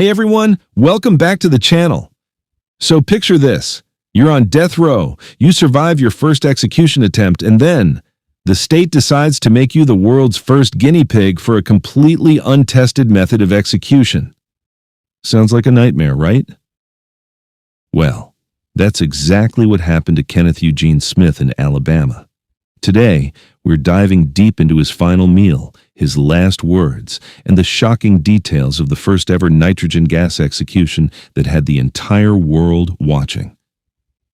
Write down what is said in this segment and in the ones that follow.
Hey everyone, welcome back to the channel. So picture this, you're on death row, you survive your first execution attempt, and then the state decides to make you the world's first guinea pig for a completely untested method of execution. Sounds like a nightmare, right? Well, that's exactly what happened to Kenneth Eugene Smith in Alabama. Today, we're diving deep into his final meal, his last words, and the shocking details of the first ever nitrogen gas execution that had the entire world watching.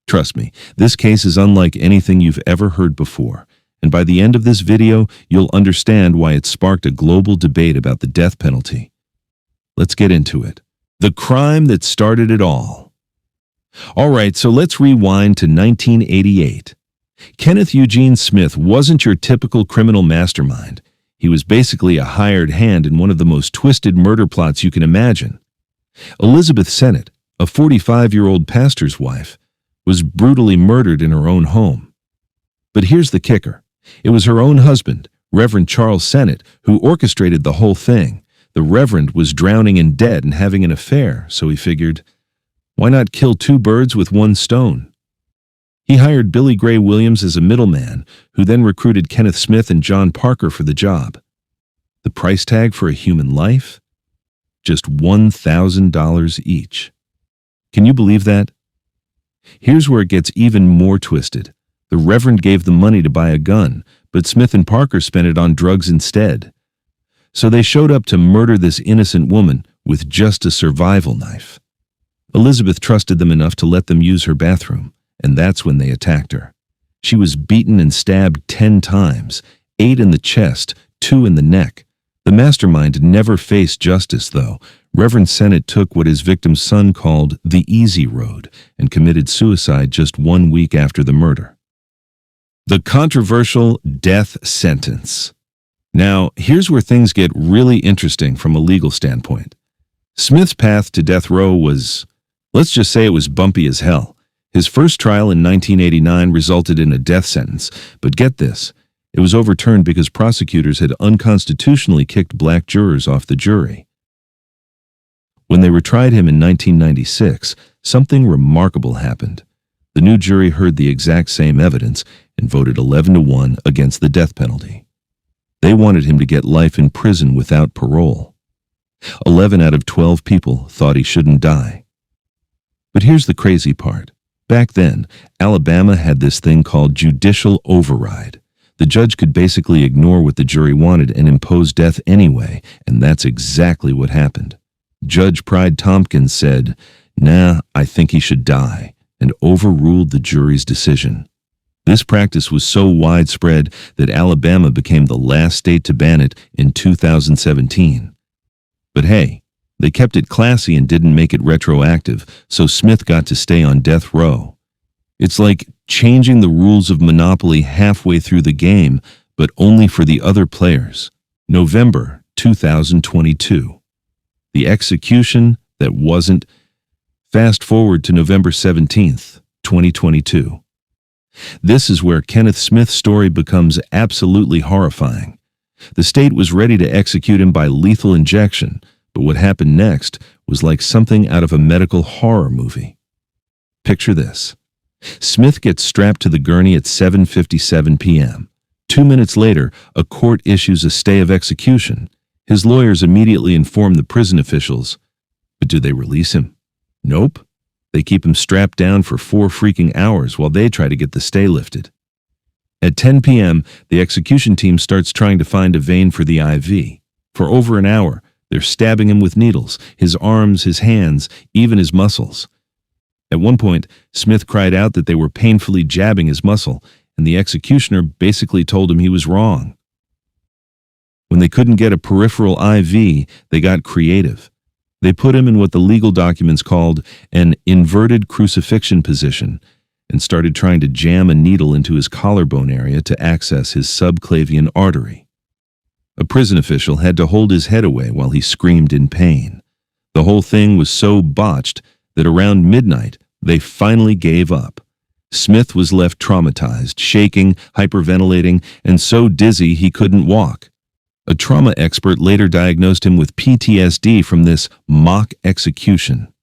Trust me, this case is unlike anything you've ever heard before, and by the end of this video, you'll understand why it sparked a global debate about the death penalty. Let's get into it. The crime that started it all. Alright, so let's rewind to 1988. Kenneth Eugene Smith wasn't your typical criminal mastermind. He was basically a hired hand in one of the most twisted murder plots you can imagine. Elizabeth Sennett, a 45-year-old pastor's wife, was brutally murdered in her own home. But here's the kicker. It was her own husband, Reverend Charles Sennett, who orchestrated the whole thing. The Reverend was drowning in debt and having an affair, so he figured, why not kill two birds with one stone? He hired Billy Gray Williams as a middleman, who then recruited Kenneth Smith and John Parker for the job. The price tag for a human life? Just $1,000 each. Can you believe that? Here's where it gets even more twisted. The Reverend gave them money to buy a gun, but Smith and Parker spent it on drugs instead. So they showed up to murder this innocent woman with just a survival knife. Elizabeth trusted them enough to let them use her bathroom, and that's when they attacked her. She was beaten and stabbed 10 times, 8 in the chest, 2 in the neck. The mastermind never faced justice, though. Reverend Sennett took what his victim's son called the easy road and committed suicide just 1 week after the murder. The controversial death sentence. Now, here's where things get really interesting from a legal standpoint. Smith's path to death row was, let's just say it was bumpy as hell. His first trial in 1989 resulted in a death sentence, but get this, it was overturned because prosecutors had unconstitutionally kicked black jurors off the jury. When they retried him in 1996, something remarkable happened. The new jury heard the exact same evidence and voted 11-1 against the death penalty. They wanted him to get life in prison without parole. 11 out of 12 people thought he shouldn't die. But here's the crazy part. Back then, Alabama had this thing called judicial override. The judge could basically ignore what the jury wanted and impose death anyway, and that's exactly what happened. Judge Pride Tompkins said, "Nah, I think he should die," and overruled the jury's decision. This practice was so widespread that Alabama became the last state to ban it in 2017. But hey, they kept it classy and didn't make it retroactive, so Smith got to stay on death row. It's like changing the rules of Monopoly halfway through the game, but only for the other players. November 2022. The execution that wasn't. Fast forward to November 17th, 2022. This is where Kenneth Smith's story becomes absolutely horrifying. The state was ready to execute him by lethal injection, but what happened next was like something out of a medical horror movie. Picture this. Smith gets strapped to the gurney at 7:57 p.m. 2 minutes later, a court issues a stay of execution. His lawyers immediately inform the prison officials. But do they release him? Nope. They keep him strapped down for 4 freaking hours while they try to get the stay lifted. At 10 p.m., the execution team starts trying to find a vein for the IV. For over an hour, they're stabbing him with needles, his arms, his hands, even his muscles. At one point, Smith cried out that they were painfully jabbing his muscle, and the executioner basically told him he was wrong. When they couldn't get a peripheral IV, they got creative. They put him in what the legal documents called an inverted crucifixion position and started trying to jam a needle into his collarbone area to access his subclavian artery. A prison official had to hold his head away while he screamed in pain. The whole thing was so botched that around midnight, they finally gave up. Smith was left traumatized, shaking, hyperventilating, and so dizzy he couldn't walk. A trauma expert later diagnosed him with PTSD from this mock execution.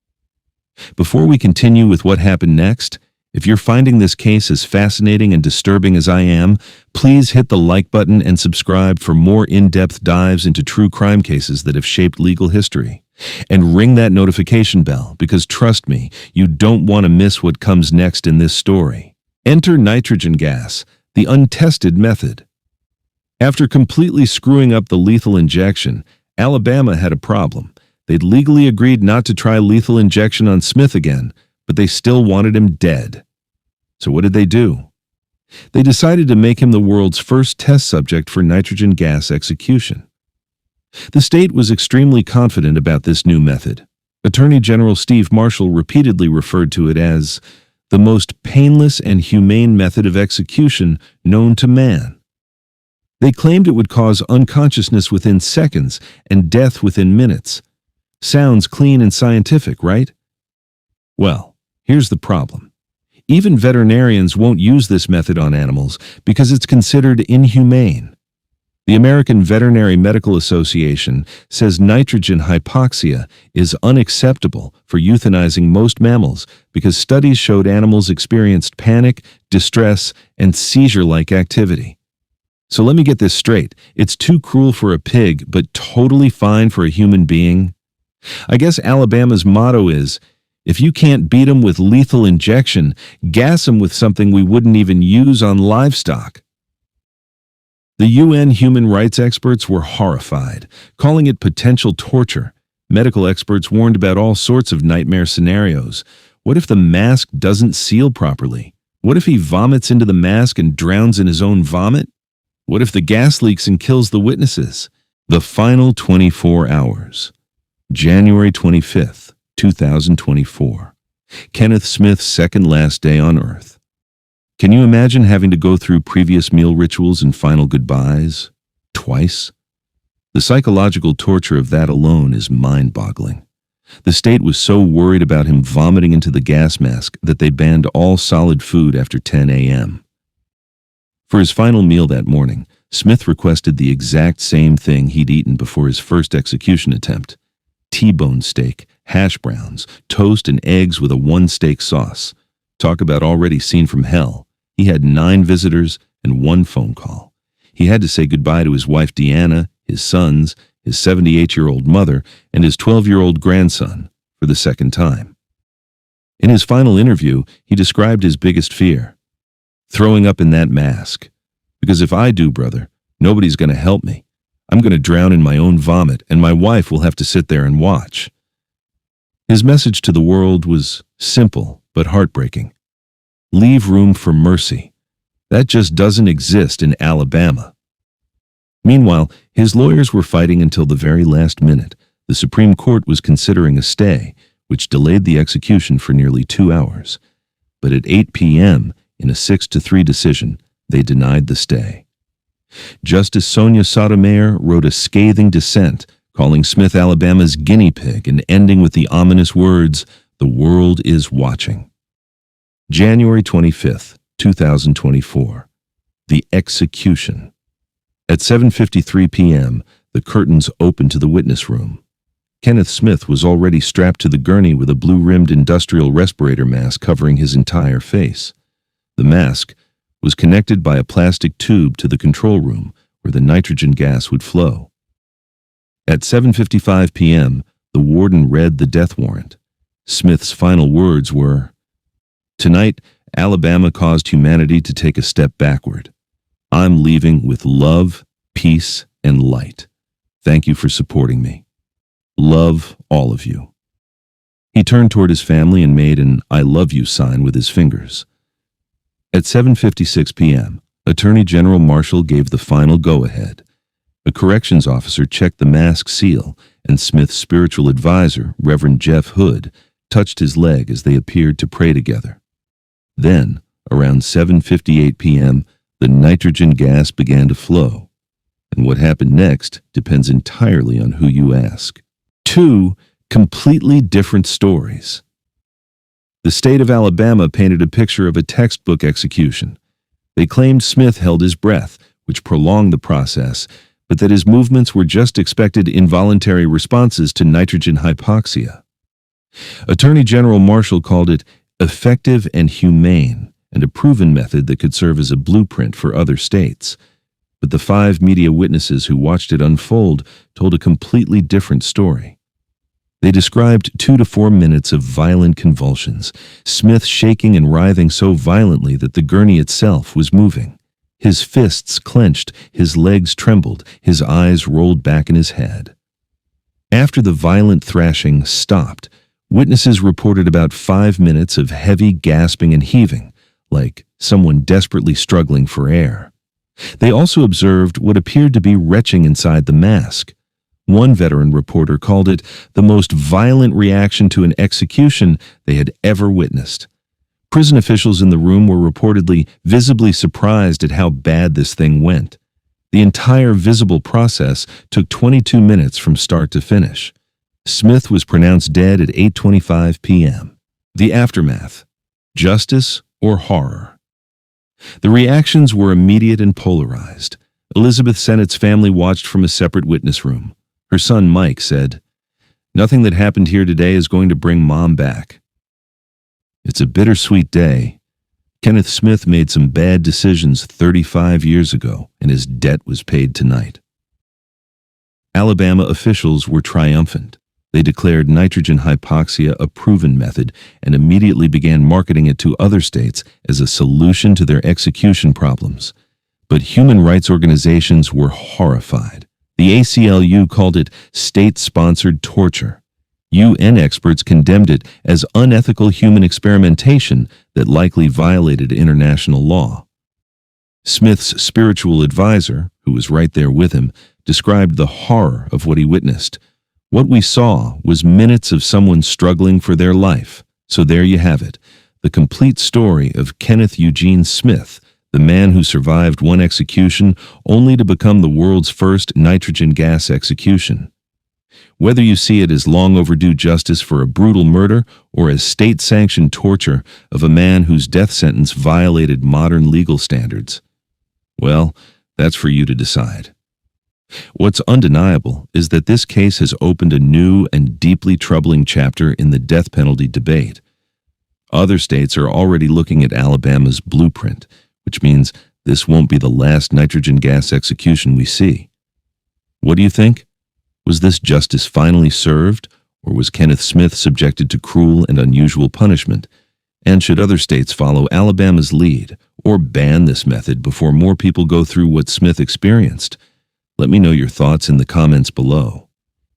Before we continue with what happened next, if you're finding this case as fascinating and disturbing as I am, please hit the like button and subscribe for more in-depth dives into true crime cases that have shaped legal history. And ring that notification bell, because trust me, you don't want to miss what comes next in this story. Enter nitrogen gas, the untested method. After completely screwing up the lethal injection, Alabama had a problem. They'd legally agreed not to try lethal injection on Smith again, but they still wanted him dead. So what did they do? They decided to make him the world's first test subject for nitrogen gas execution. The state was extremely confident about this new method. Attorney General Steve Marshall repeatedly referred to it as the most painless and humane method of execution known to man. They claimed it would cause unconsciousness within seconds and death within minutes. Sounds clean and scientific, right? Well, here's the problem. Even veterinarians won't use this method on animals because it's considered inhumane. The American Veterinary Medical Association says nitrogen hypoxia is unacceptable for euthanizing most mammals because studies showed animals experienced panic, distress, and seizure-like activity. So let me get this straight. It's too cruel for a pig, but totally fine for a human being? I guess Alabama's motto is, if you can't beat 'em with lethal injection, gas 'em with something we wouldn't even use on livestock. The UN human rights experts were horrified, calling it potential torture. Medical experts warned about all sorts of nightmare scenarios. What if the mask doesn't seal properly? What if he vomits into the mask and drowns in his own vomit? What if the gas leaks and kills the witnesses? The final 24 hours. January 25th, 2024. Kenneth Smith's second last day on Earth. Can you imagine having to go through previous meal rituals and final goodbyes? Twice? The psychological torture of that alone is mind-boggling. The state was so worried about him vomiting into the gas mask that they banned all solid food after 10 a.m. For his final meal that morning, Smith requested the exact same thing he'd eaten before his first execution attempt: T-bone steak, hash browns, toast, and eggs with a one-steak sauce. Talk about already seen from hell. He had 9 visitors and 1 phone call. He had to say goodbye to his wife Deanna, his sons, his 78-year-old mother, and his 12-year-old grandson for the second time. In his final interview, he described his biggest fear: throwing up in that mask. Because if I do, brother, nobody's going to help me. I'm going to drown in my own vomit, and my wife will have to sit there and watch. His message to the world was simple but heartbreaking. Leave room for mercy. That just doesn't exist in Alabama. Meanwhile, his lawyers were fighting until the very last minute. The Supreme Court was considering a stay, which delayed the execution for nearly 2 hours. But at 8 p.m., in a 6-3 decision, they denied the stay. Justice Sonia Sotomayor wrote a scathing dissent, calling Smith Alabama's guinea pig and ending with the ominous words, "The world is watching." January 25th, 2024. The execution. At 7:53 p.m., the curtains opened to the witness room. Kenneth Smith was already strapped to the gurney with a blue-rimmed industrial respirator mask covering his entire face. The mask was connected by a plastic tube to the control room where the nitrogen gas would flow. At 7:55 p.m., the warden read the death warrant. Smith's final words were, "Tonight, Alabama caused humanity to take a step backward. I'm leaving with love, peace, and light. Thank you for supporting me. Love, all of you." He turned toward his family and made an "I love you" sign with his fingers. At 7:56 p.m., Attorney General Marshall gave the final go-ahead. A corrections officer checked the mask seal, and Smith's spiritual advisor, Reverend Jeff Hood, touched his leg as they appeared to pray together. Then, around 7:58 p.m., the nitrogen gas began to flow. And what happened next depends entirely on who you ask. 2 completely different stories. The state of Alabama painted a picture of a textbook execution. They claimed Smith held his breath, which prolonged the process, but that his movements were just expected involuntary responses to nitrogen hypoxia. Attorney General Marshall called it effective and humane, and a proven method that could serve as a blueprint for other states. But the 5 media witnesses who watched it unfold told a completely different story. They described 2 to 4 minutes of violent convulsions, Smith shaking and writhing so violently that the gurney itself was moving. His fists clenched, his legs trembled, his eyes rolled back in his head. After the violent thrashing stopped, witnesses reported about 5 minutes of heavy gasping and heaving, like someone desperately struggling for air. They also observed what appeared to be retching inside the mask. One veteran reporter called it the most violent reaction to an execution they had ever witnessed. Prison officials in the room were reportedly visibly surprised at how bad this thing went. The entire visible process took 22 minutes from start to finish. Smith was pronounced dead at 8:25 p.m. The aftermath: justice or horror? The reactions were immediate and polarized. Elizabeth Sennett's family watched from a separate witness room. Her son Mike said, "Nothing that happened here today is going to bring Mom back." It's a bittersweet day. Kenneth Smith made some bad decisions 35 years ago, and his debt was paid tonight. Alabama officials were triumphant. They declared nitrogen hypoxia a proven method and immediately began marketing it to other states as a solution to their execution problems. But human rights organizations were horrified. The ACLU called it state-sponsored torture. UN experts condemned it as unethical human experimentation that likely violated international law. Smith's spiritual advisor, who was right there with him, described the horror of what he witnessed. What we saw was minutes of someone struggling for their life. So there you have it, the complete story of Kenneth Eugene Smith, the man who survived one execution only to become the world's first nitrogen gas execution. Whether you see it as long overdue justice for a brutal murder or as state-sanctioned torture of a man whose death sentence violated modern legal standards, well, that's for you to decide. What's undeniable is that this case has opened a new and deeply troubling chapter in the death penalty debate. Other states are already looking at Alabama's blueprint, which means this won't be the last nitrogen gas execution we see. What do you think? Was this justice finally served, or was Kenneth Smith subjected to cruel and unusual punishment? And should other states follow Alabama's lead, or ban this method before more people go through what Smith experienced? Let me know your thoughts in the comments below.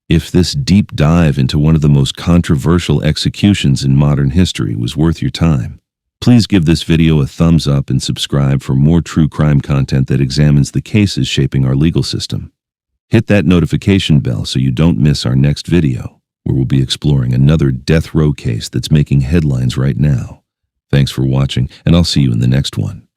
If this deep dive into one of the most controversial executions in modern history was worth your time, please give this video a thumbs up and subscribe for more true crime content that examines the cases shaping our legal system. Hit that notification bell so you don't miss our next video, where we'll be exploring another death row case that's making headlines right now. Thanks for watching, and I'll see you in the next one.